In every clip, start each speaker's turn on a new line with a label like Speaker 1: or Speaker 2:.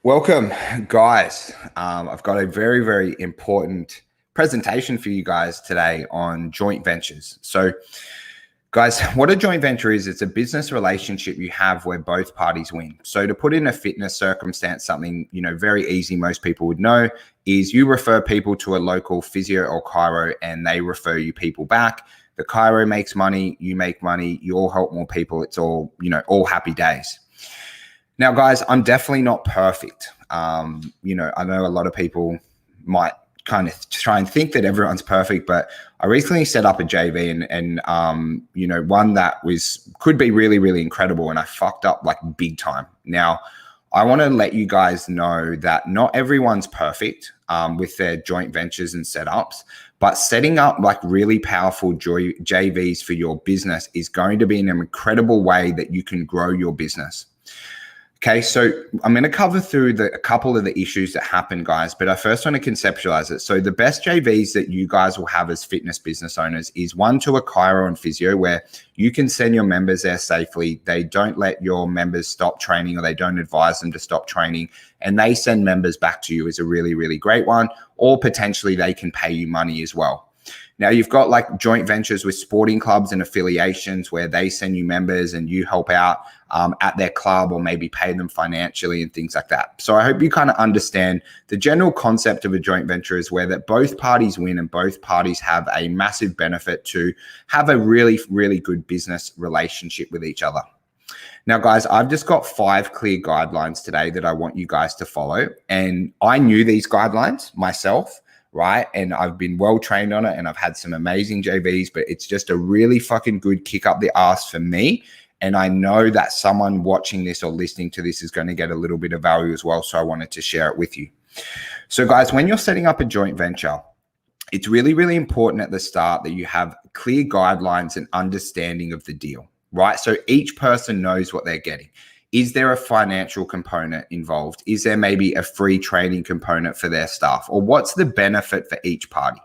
Speaker 1: Welcome, guys. I've got a very, very important presentation for you guys today on joint ventures. So, guys, what a joint venture is, it's a business relationship you have where both parties win. So to put in a fitness circumstance, something, very easy, most people would know, is you refer people to a local physio or chiro and they refer you people back. The chiro makes money, you make money, you all help more people. It's all, all happy days. Now, guys, I'm definitely not perfect. I know a lot of people might kind of try and think that everyone's perfect, but I recently set up a JV and one that could be really, really incredible, and I fucked up like big time. Now, I want to let you guys know that not everyone's perfect with their joint ventures and setups, but setting up like really powerful JVs for your business is going to be an incredible way that you can grow your business. Okay, so I'm going to cover through a couple of the issues that happen, guys, but I first want to conceptualize it. So the best JVs that you guys will have as fitness business owners is one to a chiro and physio where you can send your members there safely. They don't let your members stop training, or they don't advise them to stop training, and they send members back to you is a really, really great one. Or potentially they can pay you money as well. Now, you've got like joint ventures with sporting clubs and affiliations where they send you members and you help out at their club, or maybe pay them financially and things like that. So I hope you kind of understand the general concept of a joint venture is where that both parties win and both parties have a massive benefit to have a really, really good business relationship with each other. Now, guys, I've just got 5 clear guidelines today that I want you guys to follow. And I knew these guidelines myself, right? And I've been well trained on it and I've had some amazing JVs, but it's just a really fucking good kick up the ass for me. And I know that someone watching this or listening to this is going to get a little bit of value as well. So I wanted to share it with you. So guys, when you're setting up a joint venture, it's really, really important at the start that you have clear guidelines and understanding of the deal, right? So each person knows what they're getting. Is there a financial component involved? Is there maybe a free training component for their staff? Or what's the benefit for each party,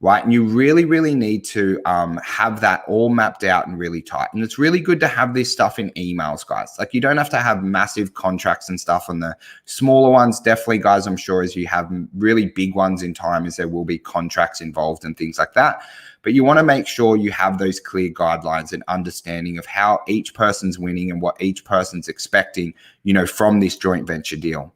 Speaker 1: right? And you really, really need to have that all mapped out and really tight. And it's really good to have this stuff in emails, guys. Like, you don't have to have massive contracts and stuff on the smaller ones. Definitely, guys, I'm sure as you have really big ones in time, as there will be contracts involved and things like that. But you want to make sure you have those clear guidelines and understanding of how each person's winning and what each person's expecting, from this joint venture deal,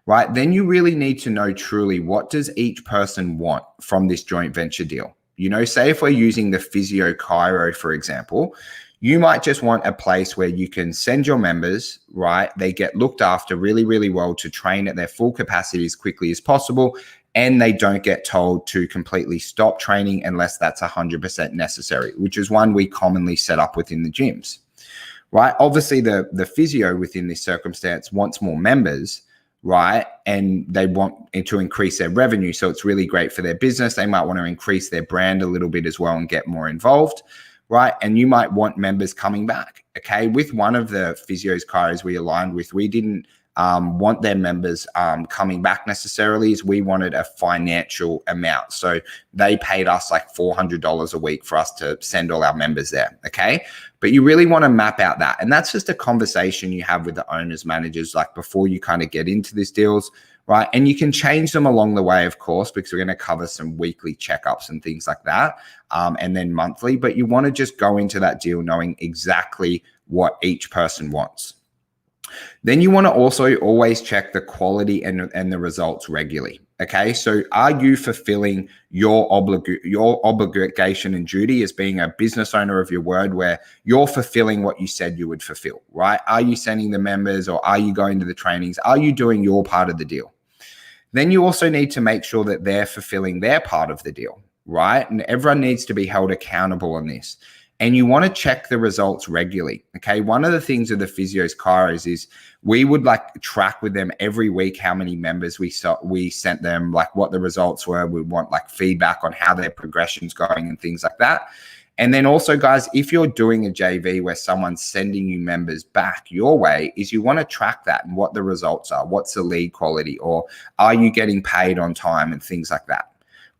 Speaker 1: right? Then you really need to know truly what does each person want from this joint venture deal. Say if we're using the physio chiro, for example, you might just want a place where you can send your members, right? They get looked after really, really well to train at their full capacity as quickly as possible. And they don't get told to completely stop training unless that's 100% necessary, which is one we commonly set up within the gyms, right? Obviously, the physio within this circumstance wants more members, right? And they want to increase their revenue. So it's really great for their business. They might want to increase their brand a little bit as well and get more involved, right? And you might want members coming back, okay? With one of the physios chiros we aligned with, we didn't want their members coming back necessarily, as we wanted a financial amount. So they paid us like $400 a week for us to send all our members there, okay? But you really want to map out that. And that's just a conversation you have with the owners, managers, like before you kind of get into these deals, right? And you can change them along the way, of course, because we're going to cover some weekly checkups and things like that, and then monthly. But you want to just go into that deal knowing exactly what each person wants. Then you want to also always check the quality and the results regularly. Okay, so are you fulfilling your obligation and duty as being a business owner of your word, where you're fulfilling what you said you would fulfill, right? Are you sending the members, or are you going to the trainings? Are you doing your part of the deal? Then you also need to make sure that they're fulfilling their part of the deal, right? And everyone needs to be held accountable on this. And you want to check the results regularly, okay? One of the things with the physios chiros is we would like track with them every week how many members we sent them, like what the results were. We want like feedback on how their progression's going and things like that. And then also, guys, if you're doing a JV where someone's sending you members back your way, is you want to track that and what the results are. What's the lead quality, or are you getting paid on time and things like that?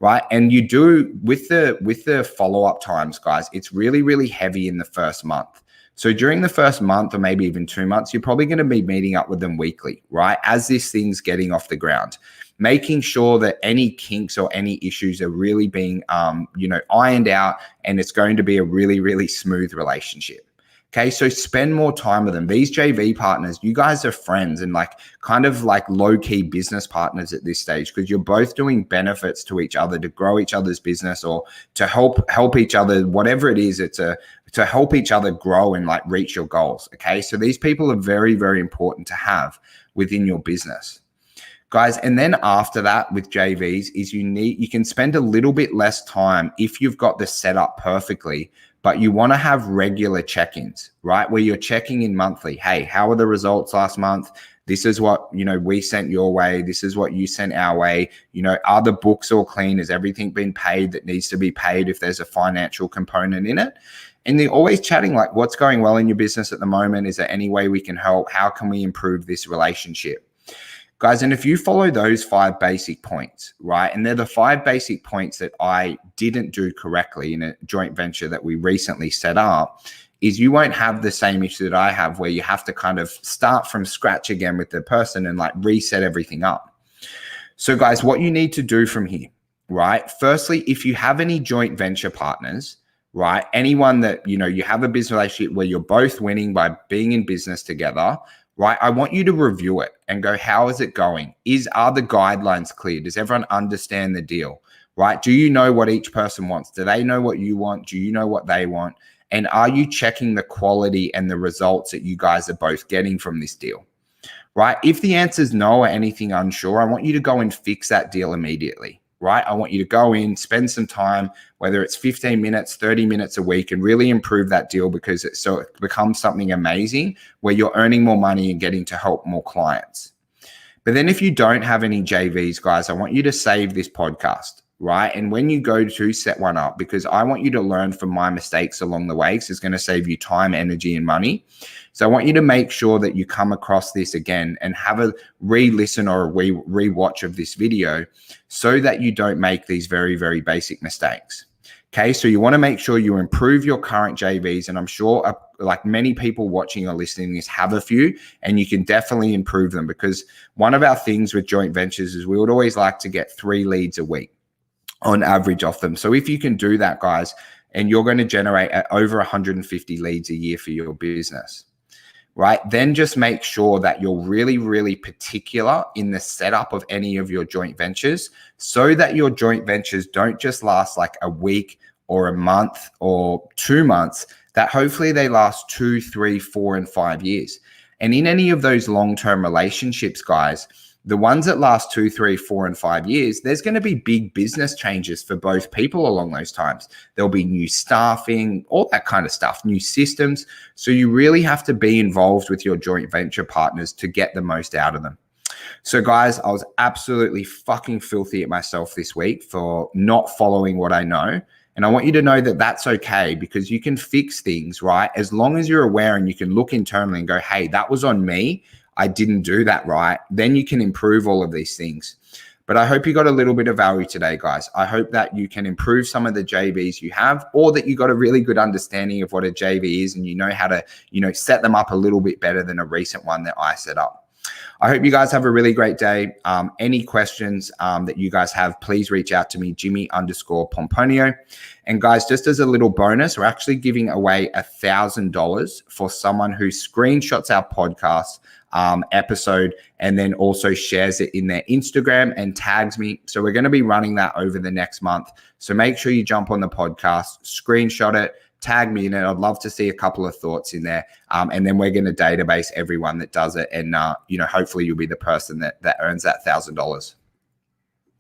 Speaker 1: Right. And you do with the follow-up times, guys, it's really, really heavy in the first month. So during the first month or maybe even 2 months, you're probably going to be meeting up with them weekly, right? As this thing's getting off the ground, making sure that any kinks or any issues are really being, ironed out, and it's going to be a really, really smooth relationship. Okay, so spend more time with them. These JV partners, you guys are friends and kind of low-key business partners at this stage, because you're both doing benefits to each other to grow each other's business or to help each other, whatever it is. It's to help each other grow and reach your goals. Okay, so these people are very, very important to have within your business, guys. And then after that with JVs is you can spend a little bit less time if you've got this set up perfectly, but you want to have regular check-ins, right? Where you're checking in monthly. Hey, how are the results last month? This is what, we sent your way. This is what you sent our way. Are the books all clean? Has everything been paid that needs to be paid if there's a financial component in it? And they're always chatting what's going well in your business at the moment? Is there any way we can help? How can we improve this relationship? Guys, and if you follow those 5 basic points, right, and they're the 5 basic points that I didn't do correctly in a joint venture that we recently set up, is you won't have the same issue that I have where you have to kind of start from scratch again with the person and reset everything up. So guys, what you need to do from here, right, firstly, if you have any joint venture partners, right, anyone that, you have a business relationship where you're both winning by being in business together, right, I want you to review it and go, how is it going? Are the guidelines clear? Does everyone understand the deal, right? Do you know what each person wants? Do they know what you want? Do you know what they want? And are you checking the quality and the results that you guys are both getting from this deal, right? If the answer is no or anything unsure, I want you to go and fix that deal immediately, right? I want you to go in, spend some time, whether it's 15 minutes, 30 minutes a week, and really improve that deal, because it becomes something amazing where you're earning more money and getting to help more clients. But then if you don't have any JVs, guys, I want you to save this podcast, right? And when you go to set one up, because I want you to learn from my mistakes along the way, because it's going to save you time, energy, and money. So I want you to make sure that you come across this again and have a re-listen or a re-watch of this video so that you don't make these very, very basic mistakes. Okay, so you want to make sure you improve your current JVs, and I'm sure many people watching or listening to this have a few, and you can definitely improve them, because one of our things with joint ventures is we would always like to get 3 leads a week on average off them. So if you can do that, guys, and you're going to generate over 150 leads a year for your business, right? Then just make sure that you're really, really particular in the setup of any of your joint ventures, so that your joint ventures don't just last a week or a month or 2 months, that hopefully they last 2, 3, 4, and 5 years. And in any of those long-term relationships, guys, the ones that last 2, 3, 4, and 5 years, there's going to be big business changes for both people along those times. There'll be new staffing, all that kind of stuff, new systems. So you really have to be involved with your joint venture partners to get the most out of them. So guys, I was absolutely fucking filthy at myself this week for not following what I know. And I want you to know that that's okay, because you can fix things, right? As long as you're aware and you can look internally and go, hey, that was on me. I didn't do that right. Then you can improve all of these things. But I hope you got a little bit of value today, guys. I hope that you can improve some of the JVs you have, or that you got a really good understanding of what a JV is and you know how to, set them up a little bit better than a recent one that I set up. I hope you guys have a really great day. Any questions that you guys have, please reach out to me, Jimmy_Pomponio. And guys, just as a little bonus, we're actually giving away $1,000 for someone who screenshots our podcast episode and then also shares it in their Instagram and tags me. So we're going to be running that over the next month. So make sure you jump on the podcast, screenshot it, tag me in it. I'd love to see a couple of thoughts in there. And then we're going to database everyone that does it. And, hopefully you'll be the person that earns that $1,000.